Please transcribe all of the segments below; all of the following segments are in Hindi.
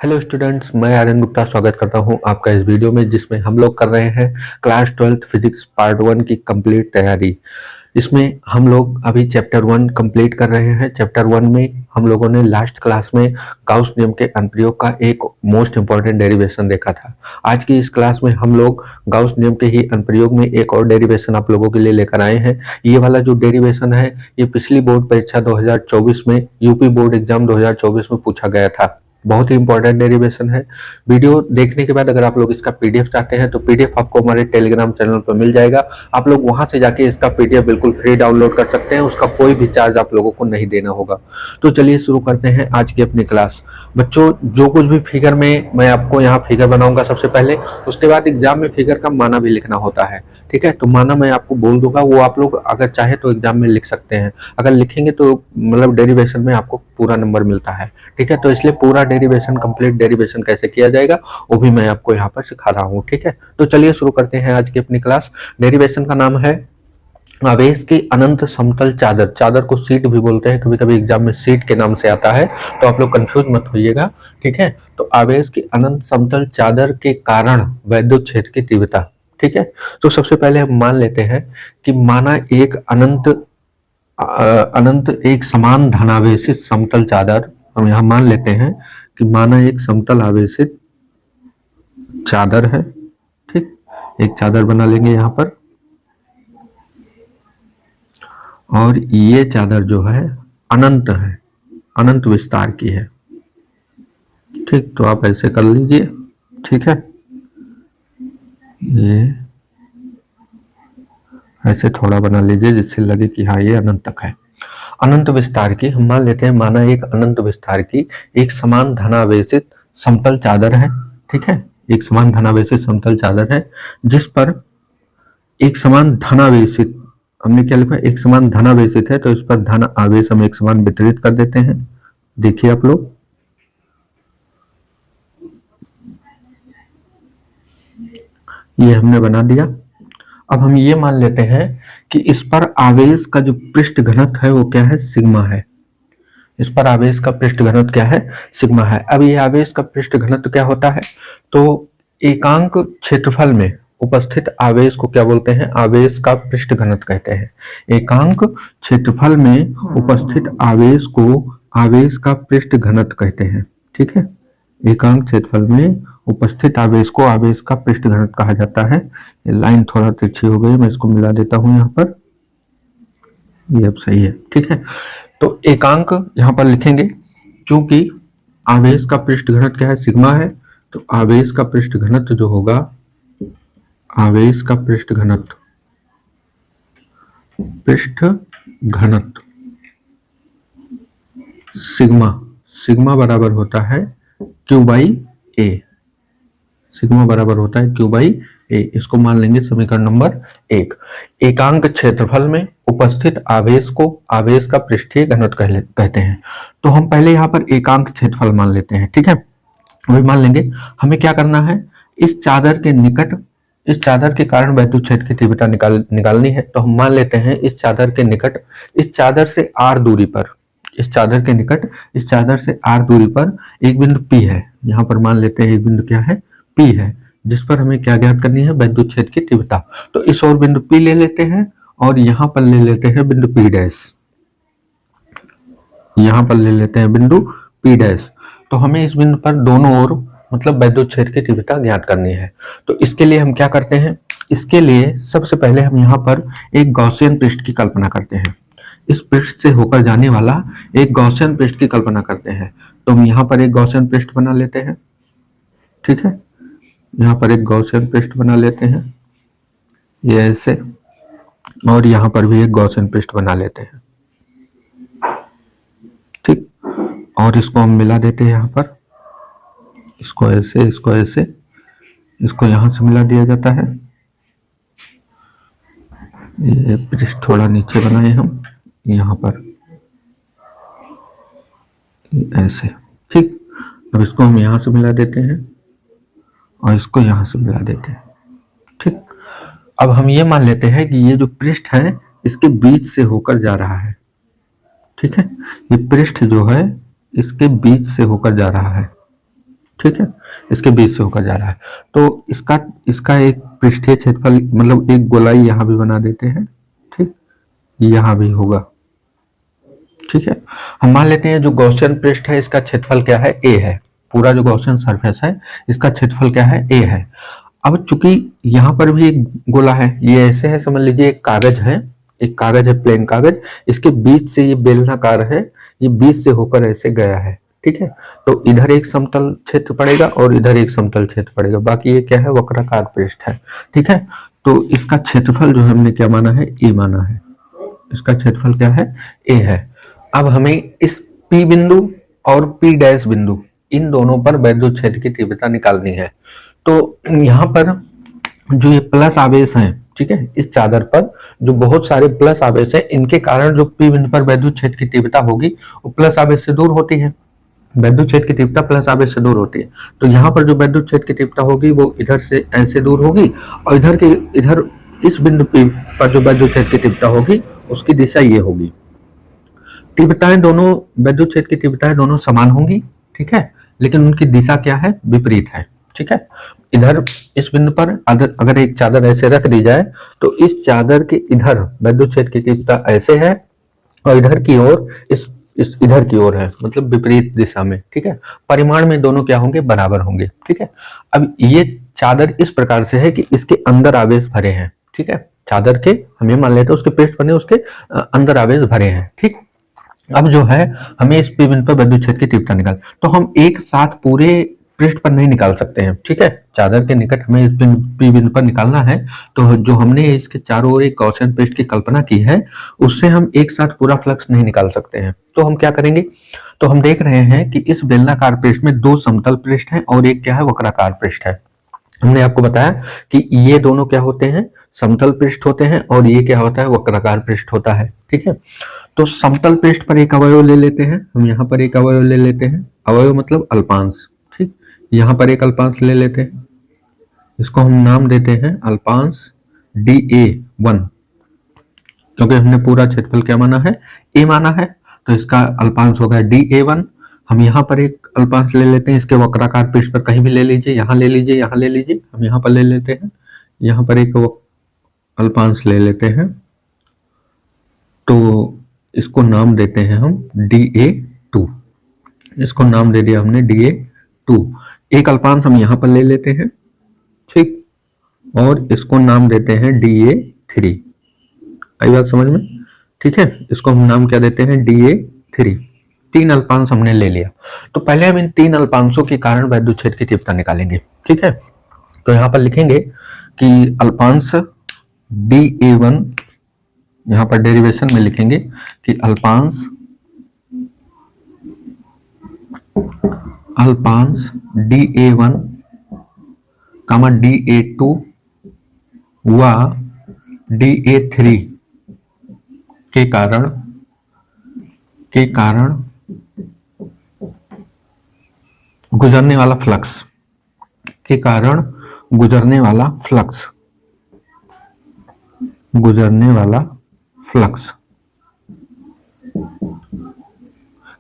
हेलो स्टूडेंट्स, मैं आर्यन गुप्ता स्वागत करता हूं आपका इस वीडियो में, जिसमें हम लोग कर रहे हैं क्लास 12th फिजिक्स पार्ट 1 की कंप्लीट तैयारी। इसमें हम लोग अभी चैप्टर 1 कंप्लीट कर रहे हैं। चैप्टर 1 में हम लोगों ने लास्ट क्लास में गाउस नियम के अनुप्रयोग का एक मोस्ट इंपॉर्टेंट डेरिवेशन देखा था। आज की इस क्लास में हम लोग गाउस नियम के ही अनुप्रयोग में एक और डेरिवेशन आप लोगों के लिए लेकर आए हैं। ये वाला जो डेरिवेशन है, ये पिछली बोर्ड परीक्षा 2024 में, यूपी बोर्ड एग्जाम 2024 में पूछा गया था। बहुत ही इंपॉर्टेंट डेरिवेशन है। वीडियो देखने के बाद अगर आप लोग इसका पीडीएफ चाहते हैं तो पीडीएफ आपको हमारे टेलीग्राम चैनल पर मिल जाएगा। आप लोग वहां से जाके इसका पीडीएफ बिल्कुल फ्री डाउनलोड कर सकते हैं। उसका कोई भी चार्ज आप लोगों को नहीं देना होगा। तो चलिए शुरू करते हैं आज की अपनी क्लास। बच्चों, जो कुछ भी फिगर में मैं आपको यहाँ फिगर बनाऊंगा सबसे पहले, उसके बाद एग्जाम में फिगर का माना भी लिखना होता है। ठीक है, तो माना मैं आपको बोल दूंगा, वो आप लोग अगर चाहे तो एग्जाम में लिख सकते हैं। अगर लिखेंगे तो मतलब डेरिवेशन में आपको पूरा नंबर मिलता है। ठीक है, तो इसलिए पूरा डेरिवेशन, कंप्लीट डेरिवेशन कैसे किया जाएगा वो भी मैं आपको यहाँ पर सिखा रहा हूँ। ठीक है, तो चलिए शुरू करते हैं आज की अपनी क्लास। डेरिवेशन का नाम है आवेश की अनंत समतल चादर। चादर को सीट भी बोलते हैं, कभी कभी एग्जाम में सीट के नाम से आता है, तो आप लोग कंफ्यूज मत होइएगा। ठीक है, तो आवेश की अनंत समतल चादर के कारण वैद्युत क्षेत्र की तीव्रता। ठीक है, तो सबसे पहले हम मान लेते हैं कि माना एक अनंत एक समान धनावेशित समतल चादर, हम यहाँ मान लेते हैं कि माना एक समतल आवेशित चादर है। ठीक, एक चादर बना लेंगे यहाँ पर, और ये चादर जो है अनंत है, अनंत विस्तार की है। ठीक, तो आप ऐसे कर लीजिए। ठीक है, ये ऐसे थोड़ा बना लीजिए जिससे लगे कि हाँ ये अनंत तक है। अनंत विस्तार की हम मान लेते हैं, माना एक अनंत विस्तार की एक समान धनावेशित समतल चादर है। ठीक है, एक समान धनावेशित समतल चादर है जिस पर एक समान धनावेशित, हमने क्या लिखा, एक समान धनावेशित है, तो इस पर धन आवेश हम एक समान वितरित कर देते हैं। देखिए आप लोग, ये हमने बना दिया। अब हम ये मान लेते हैं कि इस पर आवेश का जो पृष्ठ घनत्व है वो क्या है, सिग्मा है। इस पर आवेश का पृष्ठ घनत्व क्या है, सिग्मा है। अब ये आवेश का पृष्ठ घनत्व क्या होता है, तो एकांक क्षेत्रफल में उपस्थित आवेश को क्या बोलते हैं, आवेश का पृष्ठ घनत्व कहते हैं। एकांक क्षेत्रफल में उपस्थित आवेश को आवेश का पृष्ठ घनत्व कहते हैं। ठीक है, एकांक क्षेत्रफल में उपस्थित आवेश को आवेश का पृष्ठ घनत्व कहा जाता है। ये लाइन थोड़ा तिरछी हो गई, मैं इसको मिला देता हूं यहाँ पर, ये अब सही है। ठीक है, तो एकांक यहाँ पर लिखेंगे, क्योंकि आवेश का पृष्ठ घनत्व क्या है, सिग्मा है, तो आवेश का पृष्ठ घनत्व जो होगा, आवेश का पृष्ठ घनत्व, पृष्ठ घनत्व सिग्मा, सिग्मा बराबर होता है क्यू बाई ए। सिग्मा बराबर होता है क्यू बाई ए। इसको मान लेंगे समीकरण नंबर 1। एकांक क्षेत्रफल में उपस्थित आवेश को आवेश का पृष्ठीय घनत्व कहते हैं। तो हम पहले यहाँ पर एकांक क्षेत्रफल मान लेते हैं। ठीक है, वही मान लेंगे। हमें क्या करना है, इस चादर के निकट, इस चादर के कारण वैद्युत क्षेत्र की तीव्रता निकालनी है। तो हम मान लेते हैं इस चादर के निकट, इस चादर से आर दूरी पर, इस चादर के निकट, इस चादर से आर दूरी पर एक बिंदु पी है। यहाँ पर मान लेते हैं एक बिंदु क्या है, पी है, जिस पर हमें क्या ज्ञात करनी है, वैद्युत क्षेत्र की तीव्रता। तो इस और बिंदु पी ले लेते हैं और यहाँ पर ले लेते हैं बिंदु पी डैश, यहाँ पर ले लेते हैं बिंदु पी डैश। तो हमें इस बिंदु पर दोनों ओर मतलब वैद्युत क्षेत्र की तीव्रता ज्ञात करनी है। तो इसके लिए हम क्या करते हैं, इसके लिए सबसे पहले हम यहाँ पर एक गॉसियन पृष्ठ की कल्पना करते हैं। इस पृष्ठ से होकर जाने वाला एक गॉसियन पृष्ठ की कल्पना करते हैं। तो हम यहाँ पर एक गॉसियन पृष्ठ बना लेते हैं। ठीक है, यहाँ पर एक गॉसियन पृष्ठ बना लेते हैं, ये ऐसे, और यहाँ पर भी एक गॉसियन पृष्ठ बना लेते हैं। ठीक, और इसको हम मिला देते हैं यहाँ पर, इसको ऐसे, इसको ऐसे, इसको यहाँ से मिला दिया जाता है। ये पृष्ठ थोड़ा नीचे बनाए हम, यहाँ पर ऐसे। ठीक, अब इसको हम यहाँ से मिला देते हैं और इसको यहाँ से मिला देते हैं। ठीक, अब हम ये मान लेते हैं कि ये जो पृष्ठ है इसके बीच से होकर जा रहा है। ठीक है, ये पृष्ठ जो है इसके बीच से होकर जा रहा है। ठीक है, इसके बीच से होकर जा रहा है। तो इसका एक पृष्ठीय क्षेत्रफल मतलब एक गोलाई यहाँ भी बना देते हैं, ठीक, यहाँ भी होगा, ठीक है। हम मान लेते हैं जो गॉसियन पृष्ठ है इसका क्षेत्रफल क्या है, ए है। पूरा जो गॉसियन सरफेस है इसका क्षेत्रफल क्या है, ए है। अब चूंकि यहाँ पर भी एक गोला है, ये ऐसे है, समझ लीजिए एक कागज है, एक कागज है, प्लेन कागज, इसके बीच से ये बेलनाकार है, ये बीच से होकर ऐसे गया है, ठीक है। तो इधर एक समतल क्षेत्र पड़ेगा और इधर एक समतल क्षेत्र पड़ेगा, बाकी ये क्या है, वक्राकार पृष्ठ है, ठीक है। तो इसका क्षेत्रफल जो हमने क्या माना है, ए माना है, इसका क्षेत्रफल क्या है, ए है। अब हमें इस P बिंदु और P डैश बिंदु इन दोनों पर वैद्युत क्षेत्र की तीव्रता निकालनी है। तो यहाँ पर जो ये प्लस आवेश हैं, ठीक है, इस चादर पर जो बहुत सारे प्लस आवेश हैं, इनके कारण जो P बिंदु पर वैद्युत क्षेत्र की तीव्रता होगी वो प्लस आवेश से दूर होती है। वैद्युत क्षेत्र की तीव्रता प्लस आवेश से दूर होती है। तो यहाँ पर जो वैद्युत क्षेत्र की तीव्रता होगी वो इधर से ऐसे दूर होगी और इधर इस बिंदु P पर जो वैद्युत क्षेत्र की तीव्रता होगी उसकी दिशा ये होगी। तीव्रताएं दोनों, वैद्युत क्षेत्र की तीव्रताएं दोनों समान होंगी, ठीक है, लेकिन उनकी दिशा क्या है, विपरीत है, ठीक है। इधर इस बिंदु पर अगर एक चादर ऐसे रख दी जाए तो इस चादर के इधर वैद्युत क्षेत्र की तीव्रता ऐसे है और इधर की ओर इस इधर की ओर है, मतलब विपरीत दिशा में, ठीक है। परिमाण में दोनों क्या होंगे, बराबर होंगे, ठीक है। अब ये चादर इस प्रकार से है कि इसके अंदर आवेश भरे हैं, ठीक है, चादर के हम ये मान लेते हैं उसके पृष्ठ पर उसके अंदर आवेश भरे हैं, ठीक। अब जो है हमें इस P बिंदु पर वैद्युत क्षेत्र की तीव्रता निकाल, तो हम एक साथ पूरे पृष्ठ पर नहीं निकाल सकते हैं, ठीक है। चादर के निकट हमें इस P बिंदु पर निकालना है, तो जो हमने इसके चारों ओर एक गॉसियन पृष्ठ की कल्पना की है उससे हम एक साथ पूरा फ्लक्स नहीं निकाल सकते हैं। तो हम क्या करेंगे, तो हम देख रहे हैं कि इस बेलनाकार पृष्ठ में दो समतल पृष्ठ हैं और एक क्या है, वक्राकार पृष्ठ है। हमने आपको बताया कि ये दोनों क्या होते हैं, समतल पृष्ठ होते हैं और ये क्या होता है, वक्राकार पृष्ठ होता है, ठीक है। तो समतल पृष्ठ पर एक अवयव ले लेते हैं हम, यहाँ पर एक अवयव ले लेते हैं, अवयव मतलब अल्पांश, ठीक, यहाँ पर एक अल्पांश ले लेते हैं, इसको हम नाम देते हैं अल्पांश dA1, क्योंकि हमने पूरा क्षेत्रफल क्या माना है, ए माना है, तो इसका अल्पांश होगा dA1। हम यहाँ पर एक अल्पांश ले लेते हैं, इसके वक्राकार पृष्ठ पर कहीं भी ले लीजिए, यहाँ ले लीजिए, यहाँ ले लीजिए, हम यहाँ पर ले लेते हैं, यहाँ पर एक अल्पांश ले लेते हैं, तो इसको नाम देते हैं हम dA2, इसको नाम दे दिया हमने dA2। एक अल्पांश हम यहाँ पर ले लेते हैं, ठीक, और इसको नाम देते हैं dA3। आई बात समझ में, ठीक है। इसको हम नाम क्या देते हैं, dA3। तीन अल्पांश हमने ले लिया। तो पहले हम इन तीन अल्पांशों के कारण वैद्युत क्षेत्र की तीव्रता निकालेंगे, ठीक है। तो यहाँ पर लिखेंगे कि अल्पांश dA1, यहाँ पर डेरिवेशन में लिखेंगे कि अल्पांश dA1 कामा dA2 व dA3 के कारण गुजरने वाला फ्लक्स, के कारण गुजरने वाला फ्लक्स,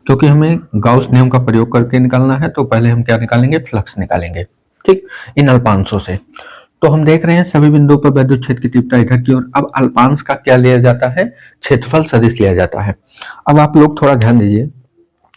क्योंकि हमें गाउस नियम का प्रयोग करके निकालना है तो पहले हम क्या निकालेंगे, फ्लक्स निकालेंगे, ठीक, इन अल्पांशों से। तो हम देख रहे हैं सभी बिंदुओं पर वैद्युत क्षेत्र की तीव्रता इधर की ओर। अब अल्पांश का क्या लिया जाता है, क्षेत्रफल सदिश लिया जाता है। अब आप लोग थोड़ा ध्यान दीजिए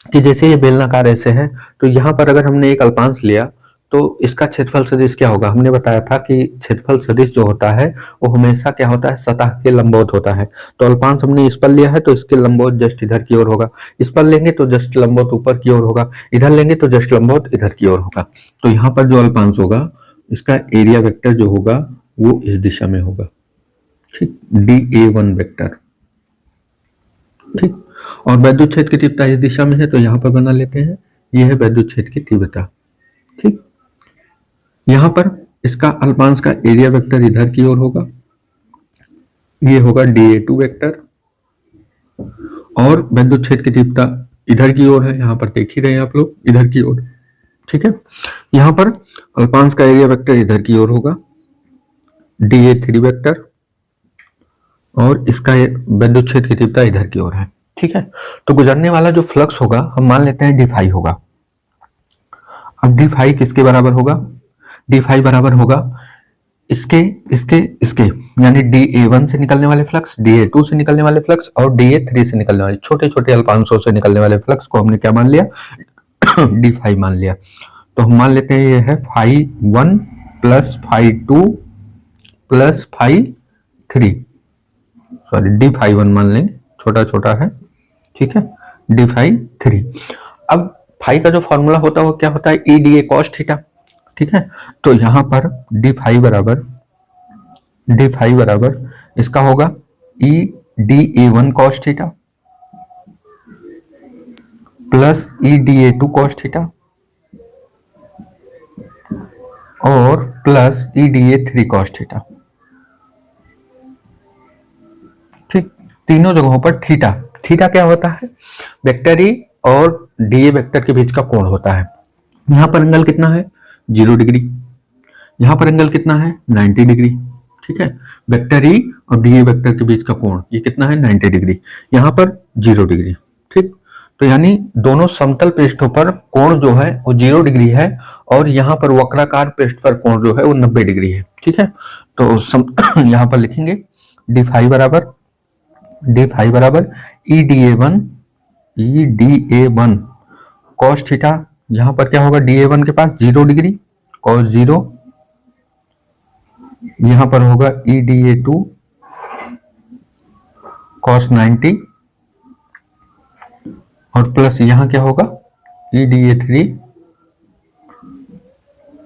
कि जैसे ये बेलनाकार ऐसे है, तो यहाँ पर अगर हमने एक अल्पांश लिया तो इसका क्षेत्रफल सदिश क्या होगा, हमने बताया था कि क्षेत्रफल सदिश जो होता है वो हमेशा क्या होता है, सतह के लंबवत होता है। तो अल्पांश हमने इस पर लिया है तो इसके लंबवत जस्ट इधर की ओर होगा, इस पर लेंगे तो जस्ट लंबवत ऊपर की ओर होगा, इधर लेंगे तो जस्ट लंबवत इधर की ओर होगा। तो यहाँ पर जो अल्पांश होगा इसका एरिया वेक्टर जो होगा वो इस दिशा में होगा, ठीक, dA1 वेक्टर, ठीक। और वैद्युत क्षेत्र की तीव्रता इस दिशा में है तो यहाँ पर बना लेते हैं, यह है वैद्युत क्षेत्र की तीव्रता, ठीक। यहाँ पर इसका अल्पांश का एरिया वेक्टर इधर की ओर होगा, ये होगा dA2 वेक्टर, और वैद्युत क्षेत्र की तीव्रता इधर की ओर है, यहाँ पर देख ही रहे हैं आप लोग, इधर की ओर, ठीक है। यहाँ पर अल्पांश का एरिया वेक्टर इधर की ओर होगा, dA3 वेक्टर, और इसका वैद्युत क्षेत्र की तीव्रता इधर की ओर है, ठीक है। तो गुजरने वाला जो फ्लक्स होगा हम मान लेते हैं d5 होगा। अब डी फाई किसके बराबर होगा? डी फाई बराबर होगा इसके इसके इसके, यानी डी ए वन से निकलने वाले फ्लक्स, डी ए टू से निकलने वाले फ्लक्स और डी ए थ्री से निकलने वाले छोटे छोटे अल्पांशों से निकलने वाले फ्लक्स को हमने क्या मान लिया? डी फाई मान लिया। तो हम मान लेते हैं ये है phi one plus phi two plus phi three, sorry D phi one मान लें, छोटा छोटा है, ठीक है, डी फाई थ्री। अब फाई का जो फॉर्मूला होता है वो क्या होता है? E D A cos theta, ठीक है। तो यहां पर डी फाई बराबर इसका होगा E D A one cos theta plus E D A two cos theta और plus E D A three cos theta, ठीक। तीनों जगहों पर थीटा, थीटा क्या होता है? वेक्टर ई और डी ए वेक्टर के बीच का कोण होता है। यहां पर एंगल कितना है? 0 डिग्री। यहां पर एंगल कितना है? 90 डिग्री, ठीक है। वेक्टर ई और डी ए वेक्टर के बीच का कोण ये कितना है? 90 डिग्री। यहां पर 0 डिग्री, ठीक। तो यानी दोनों समतल पृष्ठों पर कोण जो है वो 0 डिग्री है और यहाँ पर वक्राकार पृष्ठ पर कोण जो है वो 90 डिग्री है, ठीक है। तो यहाँ पर लिखेंगे डी फाई बराबर ई D A one cos theta, यहाँ पर क्या होगा? डी ए वन के पास 0 डिग्री कॉस 0, यहाँ पर होगा E D A two cos 90 और प्लस यहाँ क्या होगा? E D A three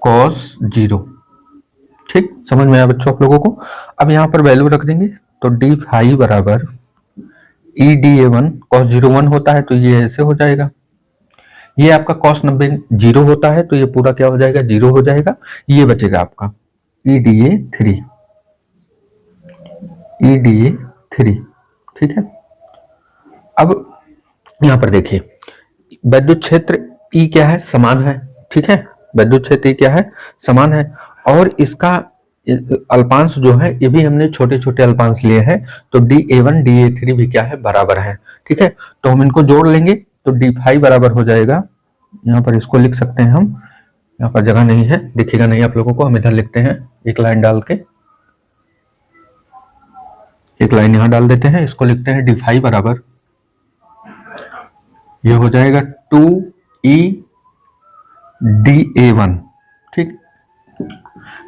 cos 0, ठीक। समझ में आया बच्चों आप लोगों को? अब यहाँ पर वैल्यू रख देंगे तो डी फाई बराबर ई डी ए वन कॉस 0 1 होता है तो ये ऐसे हो जाएगा, ये आपका कॉस 90 0 होता है तो ये पूरा क्या हो जाएगा? 0 हो जाएगा। ये बचेगा आपका ई डी ए थ्री, ठीक है। अब यहां पर देखिए विद्युत क्षेत्र ई क्या है? समान है, ठीक है। विद्युत क्षेत्र ई क्या है? समान है और इसका अल्पांश जो है ये भी हमने छोटे छोटे अल्पांश लिए हैं, तो D A one D A three भी क्या है? बराबर है, ठीक है। तो हम इनको जोड़ लेंगे तो डी फाई बराबर हो जाएगा, यहाँ पर इसको लिख सकते हैं हम, यहाँ पर जगह नहीं है, दिखेगा नहीं आप लोगों को, हम इधर लिखते हैं एक लाइन डाल के, एक लाइन यहां डाल देते हैं, इसको लिखते हैं डी फाई बराबर, ये हो जाएगा 2e डी ए वन, ठीक।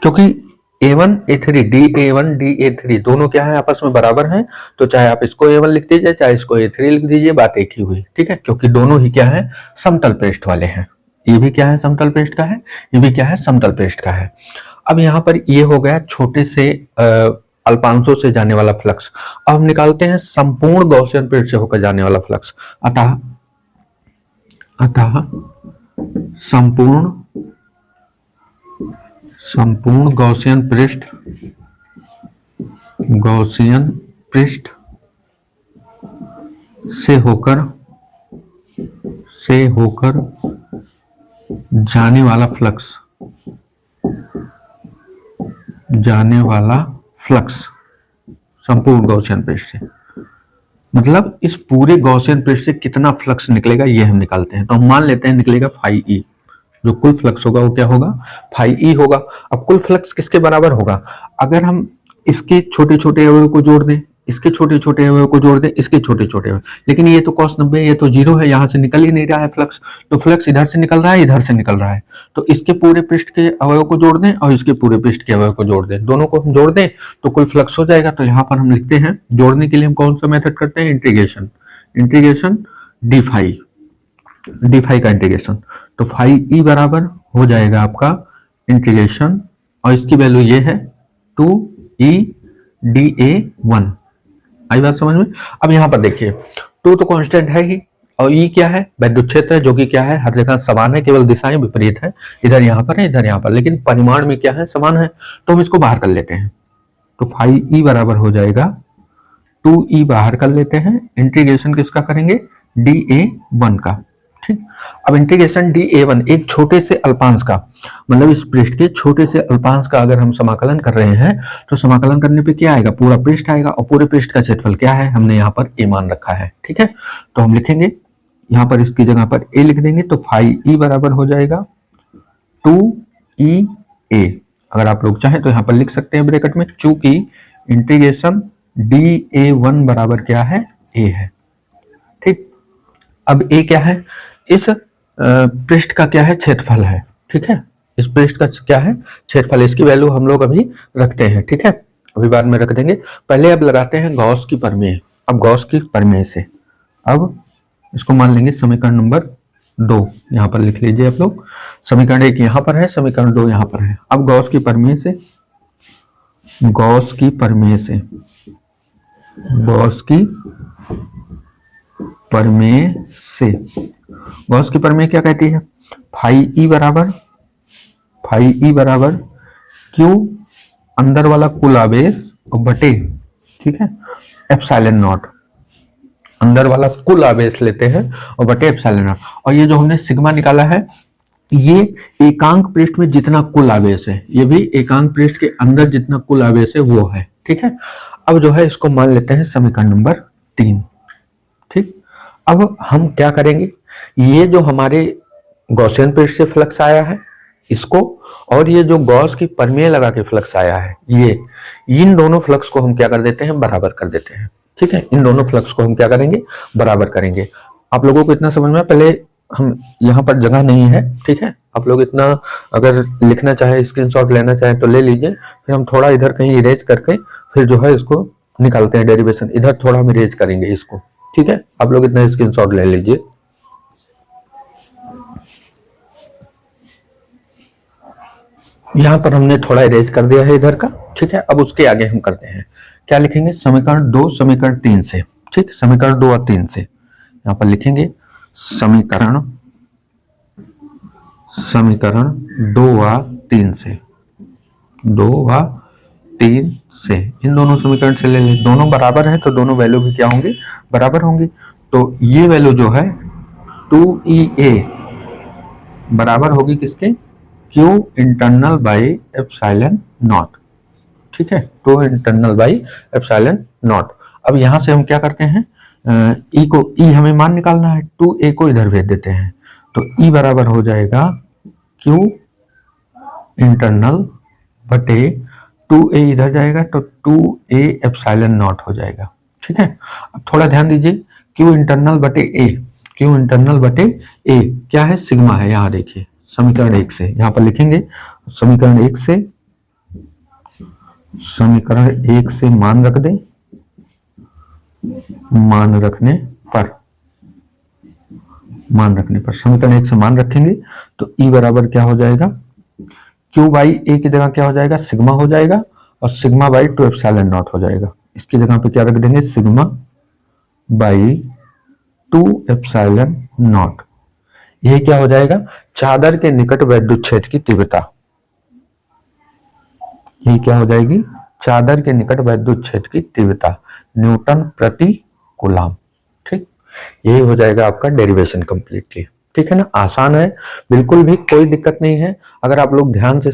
क्योंकि A1 A3 DA1 DA3 दोनों क्या है? आपस में बराबर हैं, तो चाहे आप इसको A1 लिख दीजिए चाहे इसको A3 लिख दीजिए, बात एक ही हुई, ठीक है। क्योंकि दोनों ही क्या है? समतल पृष्ठ वाले हैं। ये भी क्या है? समतल पृष्ठ का है, ये भी क्या है? समतल पृष्ठ का है। अब यहाँ पर ये हो गया छोटे से अल्पांशों से जाने वाला फ्लक्स। अब हम निकालते हैं संपूर्ण गॉसियन पृष्ठ से होकर जाने वाला फ्लक्स। अतः संपूर्ण गॉसियन पृष्ठ से होकर जाने वाला फ्लक्स संपूर्ण गॉसियन पृष्ठ से, मतलब इस पूरे गॉसियन पृष्ठ से कितना फ्लक्स निकलेगा ये हम निकालते हैं। तो हम मान लेते हैं निकलेगा फाई ई, जो कुल फ्लक्स होगा वो क्या होगा? फाई ई होगा। अब कुल फ्लक्स किसके बराबर होगा? अगर हम इसके छोटे छोटे अवयव को जोड़ दें, इसके छोटे छोटे अवयव को जोड़ दें, इसके छोटे छोटे अवयव, लेकिन ये तो cos 90, ये तो 0 है, यहां से निकल ही नहीं रहा है फ्लक्स, तो फ्लक्स इधर से निकल रहा है, इधर से निकल रहा है, तो इसके पूरे पृष्ठ के अवयव को जोड़ दें और इसके पूरे पृष्ठ के अवयव को जोड़ दें, दोनों को हम जोड़ दें तो कुल फ्लक्स हो जाएगा। तो यहाँ पर हम लिखते हैं, जोड़ने के लिए हम कौन सा मेथड करते हैं? इंटीग्रेशन डी फाई का इंटीग्रेशन। तो फाई ई बराबर हो जाएगा आपका इंटीग्रेशन, और इसकी वैल्यू ये है 2e डी ए वन। आई बात समझ में? अब यहां पर देखिए 2 तो कांस्टेंट है ही, और ई क्या है? विद्युत क्षेत्र है, जो कि क्या है? हर जगह समान है, केवल दिशाएं विपरीत है, इधर यहाँ पर है, इधर यहाँ पर, लेकिन परिमाण में क्या है? समान है। तो हम इसको बाहर कर लेते हैं, तो फाई ई बराबर हो जाएगा 2e बाहर कर लेते हैं, इंटीग्रेशन किसका करेंगे? डी ए वन का, ठीक। अब इंटीग्रेशन डी ए वन एक छोटे से अल्पांश का, मतलब इस पृष्ठ के छोटे से अल्पांश का अगर हम समाकलन कर रहे हैं तो समाकलन करने पे क्या आएगा? पूरा पृष्ठ आएगा, और पूरे पृष्ठ का क्षेत्रफल क्या है? हमने यहाँ पर ए मान रखा है, ठीक है। तो हम लिखेंगे यहाँ पर, इसकी जगह पर ए लिख देंगे, तो फाई ई बराबर हो जाएगा 2EA। अगर आप लोग चाहें तो यहाँ पर लिख सकते हैं ब्रैकेट में, चूंकि इंटीग्रेशन dA1 बराबर क्या है, A है। ठीक, अब A क्या है, इस पृष्ठ का क्या है, क्षेत्रफल है। ठीक है, इस पृष्ठ का क्या है, क्षेत्रफल। इसकी वैल्यू हम लोग अभी रखते हैं। ठीक है, अभी बाद में रख देंगे। पहले अब लगाते हैं गॉस की प्रमेय। अब गॉस की प्रमेय से अब इसको मान लेंगे समीकरण नंबर 2, यहाँ पर लिख लीजिए आप लोग। समीकरण 1 यहाँ पर है, समीकरण 2 यहाँ पर है। अब गॉस की प्रमेय से, गॉस की प्रमेय से, गॉस की प्रमेय से, गॉस की प्रमेय क्या कहती है, फाई ई बराबर क्यू अंदर वाला कुल आवेश और बटे, ठीक है, एप्सिलॉन नॉट। अंदर वाला कुल आवेश लेते हैं और बटे एप्सिलॉन नॉट। और ये जो हमने सिग्मा निकाला है, ये एकांक पृष्ठ में जितना कुल आवेश है, ये भी एकांक पृष्ठ के अंदर जितना कुल आवेश है वो है। ठीक है, अब जो है इसको मान लेते हैं समीकरण नंबर 3। ठीक, अब हम क्या करेंगे, ये जो हमारे गॉसियन पृष्ठ से फ्लक्स आया है इसको, और ये जो गॉस की प्रमेय लगा के फ्लक्स आया है, ये इन दोनों फ्लक्स को हम क्या कर देते हैं, बराबर कर देते हैं। ठीक है, इन दोनों फ्लक्स को हम क्या करेंगे, बराबर करेंगे। आप लोगों को इतना समझ में, पहले हम यहाँ पर जगह नहीं है। ठीक है, आप लोग इतना अगर लिखना चाहे, स्क्रीनशॉट लेना चाहे तो ले लीजिए। फिर हम थोड़ा इधर कहीं इरेज करके फिर जो है इसको निकालते हैं डेरिवेशन। इधर थोड़ा हम इरेज करेंगे इसको। ठीक है, आप लोग इतना स्क्रीनशॉट ले लीजिए। यहां पर हमने थोड़ा इरेज कर दिया है इधर का। ठीक है, अब उसके आगे हम करते हैं, क्या लिखेंगे, समीकरण 2 समीकरण 3 से। ठीक, समीकरण 2 और 3 से यहां पर लिखेंगे समीकरण 2 व 3 से, 2 व 3 से, इन दोनों समीकरण से ले लें। दोनों बराबर है तो दोनों वैल्यू भी क्या होंगे, बराबर होंगी। तो ये वैल्यू जो है 2EA बराबर होगी किसके, Q internal by epsilon naught. ठीक है, two internal by epsilon naught. अब यहां से हम क्या करते हैं, ई को, ई हमें मान निकालना है, 2A को इधर भेज देते हैं। तो ई बराबर हो जाएगा क्यू इंटरनल बटे 2A इधर जाएगा तो 2A एप्सिलॉन नॉट हो जाएगा। ठीक है, अब थोड़ा ध्यान दीजिए, क्यू इंटरनल बटे ए, क्यू इंटरनल बटे ए क्या है, सिग्मा है। यहां देखिए समीकरण 1 से, यहां पर लिखेंगे समीकरण 1 से, समीकरण 1 से मान रख दें, मान रखने पर समीकरण 1 से मान रखेंगे तो ई बराबर क्या हो जाएगा, क्यू बाई ए की जगह क्या हो जाएगा, सिग्मा हो जाएगा, और सिग्मा बाई 2 एप्सिलॉन नॉट हो जाएगा। इसकी जगह पे क्या रख देंगे, सिग्मा बाई 2 एप्सिलॉन नॉट। यह क्या हो जाएगा, चादर के निकट वैद्युत क्षेत्र की तीव्रता। ये क्या हो जाएगी, चादर के निकट वैद्युत क्षेत्र की तीव्रता न्यूटन प्रति कूलम। ठीक, यही हो जाएगा आपका डेरिवेशन कंप्लीटली। ठीक है ना, आसान है, बिल्कुल भी कोई दिक्कत नहीं है। अगर आप लोग ध्यान से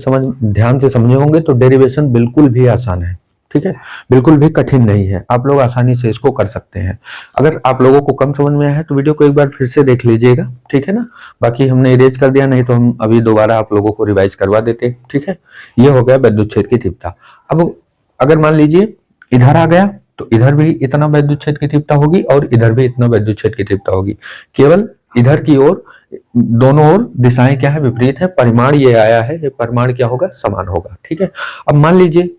समझे होंगे तो डेरिवेशन बिल्कुल भी आसान है। ठीक है, बिल्कुल भी कठिन नहीं है, आप लोग आसानी से इसको कर सकते हैं। अगर आप लोगों को कम समझ में आया है तो वीडियो को एक बार फिर से देख लीजिएगा। ठीक है ना, बाकी हमने इरेज कर दिया, नहीं तो हम अभी दोबारा आप लोगों को रिवाइज करवा देते। ठीक है, ये हो गया विद्युत क्षेत्र की तीव्रता। अब अगर मान लीजिए इधर आ गया तो इधर भी इतना विद्युत क्षेत्र की तीव्रता होगी और इधर भी इतना विद्युत क्षेत्र की तीव्रता होगी। केवल इधर की ओर दोनों ओर दिशाएं क्या है, विपरीत है। परिमाण ये आया है, ये परिमाण क्या होगा, समान होगा। ठीक है, अब मान लीजिए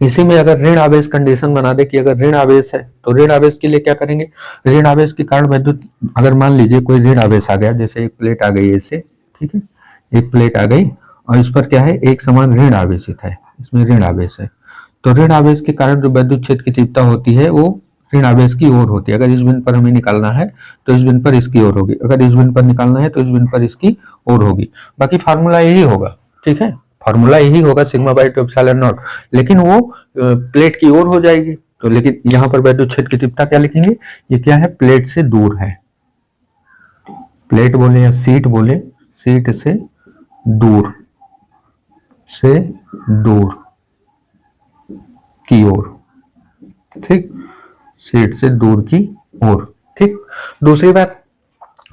इसी में अगर ऋण आवेश कंडीशन बना दे कि अगर ऋण आवेश है तो ऋण आवेश के लिए क्या करेंगे, ऋण आवेश के कारण विद्युत, अगर मान लीजिए कोई ऋण आवेश आ गया, जैसे एक प्लेट आ गई ऐसे, ठीक है, एक प्लेट आ गई और इस पर क्या है, एक समान ऋण आवेशित है, इसमें ऋण आवेश है। तो ऋण आवेश के कारण जो विद्युत क्षेत्र की तीव्रता होती है वो ऋण आवेश की ओर होती है। अगर इस बिंदु पर हमें निकालना है तो इस बिंदु पर इसकी ओर होगी, अगर इस बिंदु पर निकालना है तो इस बिंदु पर इसकी ओर होगी। बाकी फार्मूला यही होगा। ठीक है, फार्मूला यही होगा, सिग्मा बाई 2 एप्सिलॉन नॉट, लेकिन वो प्लेट की ओर हो जाएगी। तो लेकिन यहाँ पर विद्युत क्षेत्र की तीव्रता क्या लिखेंगे, ये क्या है, प्लेट से दूर है। प्लेट बोले या सीट बोले, सीट से दूर की ओर। ठीक, सीट से दूर की ओर। ठीक, दूसरी बात,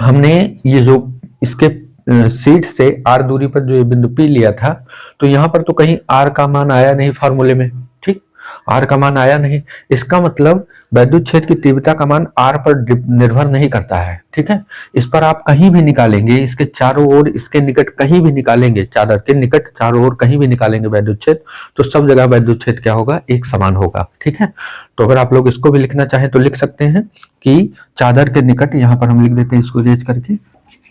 हमने ये जो इसके सीट से आर दूरी पर जो ये बिंदु P लिया था, तो यहाँ पर तो कहीं आर का मान आया नहीं फॉर्मूले में, ठीक, आर का मान आया नहीं। इसका मतलब वैद्युत क्षेत्र की तीव्रता का मान आर पर निर्भर नहीं करता है, ठीक है। इस पर आप कहीं भी निकालेंगे, इसके चारों ओर, इसके निकट कहीं भी निकालेंगे, चादर के निकट चारों ओर कहीं भी निकालेंगे वैद्युत क्षेत्र, तो सब जगह वैद्युत क्षेत्र क्या होगा, एक समान होगा, ठीक है। तो अगर आप लोग इसको भी लिखना चाहें तो लिख सकते हैं कि चादर के निकट, यहाँ पर हम लिख देते हैं इसको रेज करके,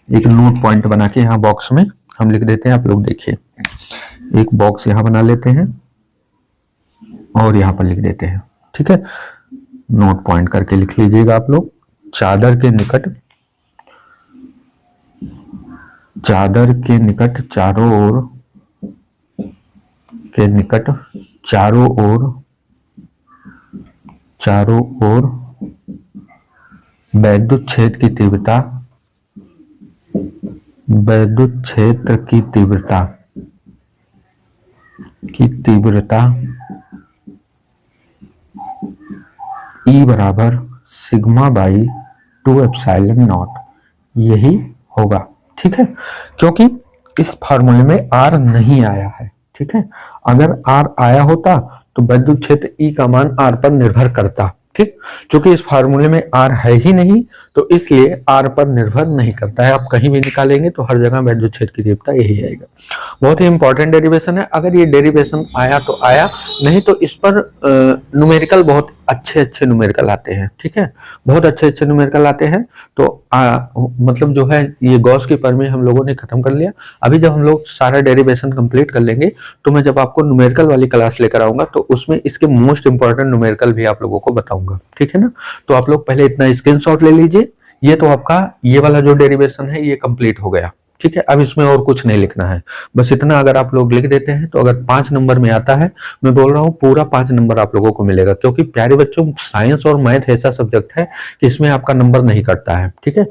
एक नोट पॉइंट बना के यहाँ बॉक्स में हम लिख देते हैं। आप लोग देखिए, एक बॉक्स यहाँ बना लेते हैं और यहाँ पर लिख देते हैं, ठीक है। नोट पॉइंट करके लिख लीजिएगा आप लोग, चादर के निकट, चादर के निकट चारों ओर, के निकट चारों ओर, चारों ओर वैद्युत क्षेत्र की तीव्रता, वैद्युत क्षेत्र की तीव्रता, की तीव्रता E बराबर सिग्मा बाई 2 एप्सिलॉन नॉट, यही होगा, ठीक है। क्योंकि इस फार्मूले में R नहीं आया है, ठीक है। अगर R आया होता तो वैद्युत क्षेत्र E का मान R पर निर्भर करता, ठीक। क्योंकि इस फार्मूले में R है ही नहीं, तो इसलिए R पर निर्भर नहीं करता है। आप कहीं भी निकालेंगे तो हर जगह वैद्युत क्षेत्र की तीव्रता यही आएगा। बहुत ही इंपॉर्टेंट डेरिवेशन है। अगर ये डेरिवेशन आया तो आया, नहीं तो इस पर न्यूमेरिकल बहुत अच्छे न्यूमेरिकल आते हैं, ठीक है, बहुत अच्छे न्यूमेरिकल आते हैं। तो मतलब जो है ये गॉस की प्रमेय हम लोगों ने खत्म कर लिया। अभी जब हम लोग सारा डेरिवेशन कंप्लीट कर लेंगे तो मैं जब आपको न्यूमेरिकल वाली क्लास लेकर आऊंगा तो उसमें इसके मोस्ट इंपॉर्टेंट न्यूमेरिकल भी आप लोगों को बताऊंगा, ठीक है ना। तो आप लोग पहले इतना स्क्रीनशॉट ले लीजिए। ये तो आपका ये वाला जो डेरिवेशन है ये कंप्लीट हो गया, ठीक है। अब इसमें और कुछ नहीं लिखना है, बस इतना अगर आप लोग लिख देते हैं तो अगर 5 नंबर में आता है, मैं बोल रहा हूँ पूरा 5 नंबर आप लोगों को मिलेगा। क्योंकि प्यारे बच्चों, साइंस और मैथ ऐसा सब्जेक्ट है कि इसमें आपका नंबर नहीं कटता है, ठीक है।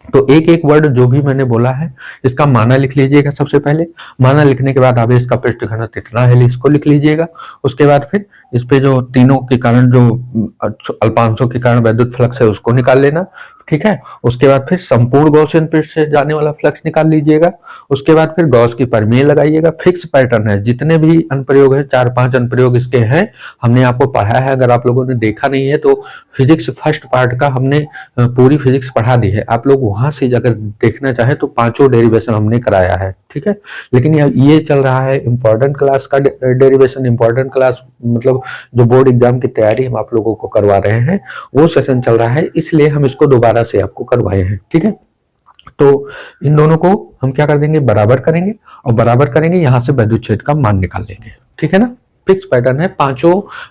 तो एक एक वर्ड जो भी मैंने बोला है इसका माना लिख लीजिएगा। सबसे पहले माना लिखने के बाद आवेश का पृष्ठ घनत्व इतना है, इसको लिख लीजिएगा। उसके बाद फिर इस पे जो तीनों के कारण, जो अल्पांशों के कारण वैद्युत फ्लक्स है उसको निकाल लेना, ठीक है। उसके बाद फिर संपूर्ण गॉसियन पृष्ठ से जाने वाला फ्लक्स निकाल लीजिएगा। उसके बाद फिर गॉस की प्रमेय लगाइएगा। फिक्स पैटर्न है, जितने भी अनुप्रयोग है, 4-5 अनुप्रयोग इसके हैं, हमने आपको पढ़ाया है। अगर आप लोगों ने देखा नहीं है तो फिजिक्स फर्स्ट पार्ट का हमने पूरी फिजिक्स पढ़ा दी है, आप लोग वहां से अगर देखना चाहें तो 5 डेरिवेशन हमने कराया है, ठीक है। लेकिन ये चल रहा है इंपॉर्टेंट क्लास का डेरिवेशन, इंपॉर्टेंट क्लास मतलब जो बोर्ड एग्जाम की तैयारी हम आप लोगों को करवा रहे हैं वो सेशन चल रहा है, इसलिए हम इसको दोबारा से आपको करवाए हैं, ठीक है। तो इन दोनों को हम क्या कर देंगे, बराबर करेंगे, और बराबर करेंगे यहां से वैद्युत क्षेत्र का मान निकाल लेंगे, ठीक है ना। फिक्स पैटर्न है, 5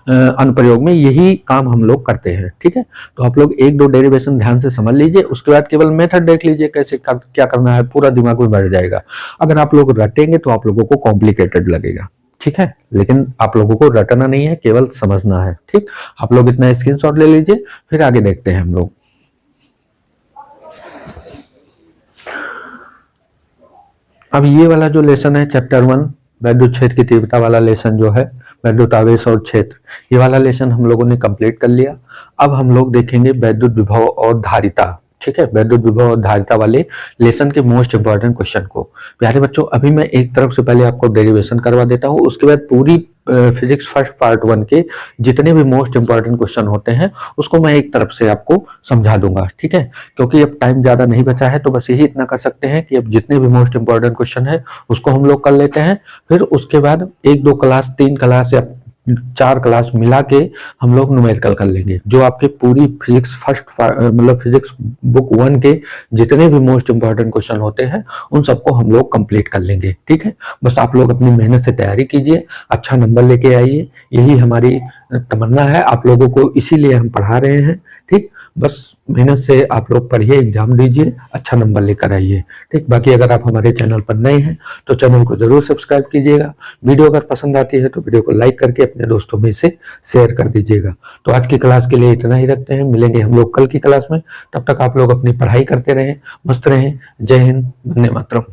अनुप्रयोग में यही काम हम लोग करते हैं, ठीक है। तो आप लोग 1-2 डेरिवेशन ध्यान से समझ लीजिए, उसके बाद केवल मेथड देख लीजिए कैसे क्या करना है, पूरा दिमाग में बैठ जाएगा। अगर आप लोग रटेंगे तो आप लोगों को कॉम्प्लिकेटेड लगेगा, ठीक है। लेकिन आप लोगों को रटना नहीं है, केवल समझना है, ठीक। आप लोग इतना स्क्रीनशॉट ले लीजिए, फिर आगे देखते हैं हम लोग। अब ये वाला जो लेसन है चैप्टर 1 वैद्युत क्षेत्र की तीव्रता वाला लेसन जो है, वैद्युत आवेश और क्षेत्र, ये वाला लेसन हम लोगों ने कंप्लीट कर लिया। अब हम लोग देखेंगे वैद्युत विभव और धारिता, ठीक है। वैद्युत विभव और धारिता वाले लेसन के मोस्ट इंपॉर्टेंट क्वेश्चन को। प्यारे बच्चों, अभी मैं एक तरफ से पहले आपको डेरिवेशन करवा देता हूँ, उसके बाद पूरी फिजिक्स फर्स्ट पार्ट 1 के जितने भी मोस्ट इंपॉर्टेंट क्वेश्चन होते हैं उसको मैं एक तरफ से आपको समझा दूंगा, ठीक है। क्योंकि अब टाइम ज्यादा नहीं बचा है, तो बस यही इतना कर सकते हैं कि अब जितने भी मोस्ट इंपॉर्टेंट क्वेश्चन है उसको हम लोग कर लेते हैं। फिर उसके बाद 1-2 क्लास, 3 क्लास या 4 क्लास मिला के हम लोग न्यूमेरिकल कर लेंगे, जो आपके पूरी फिजिक्स फर्स्ट मतलब फिजिक्स बुक 1 के जितने भी मोस्ट इंपॉर्टेंट क्वेश्चन होते हैं उन सबको हम लोग कंप्लीट कर लेंगे, ठीक है। बस आप लोग अपनी मेहनत से तैयारी कीजिए, अच्छा नंबर लेके आइए, यही हमारी तमन्ना है। आप लोगों को इसीलिए हम पढ़ा रहे हैं, ठीक। बस मेहनत से आप लोग पढ़िए, एग्जाम दीजिए, अच्छा नंबर लेकर आइए, ठीक। बाकी अगर आप हमारे चैनल पर नए हैं तो चैनल को जरूर सब्सक्राइब कीजिएगा। वीडियो अगर पसंद आती है तो वीडियो को लाइक करके अपने दोस्तों में से शेयर कर दीजिएगा। तो आज की क्लास के लिए इतना ही रखते हैं, मिलेंगे हम लोग कल की क्लास में। तब तक आप लोग अपनी पढ़ाई करते रहें, मस्त रहें। जय हिंद, वंदे मातरम।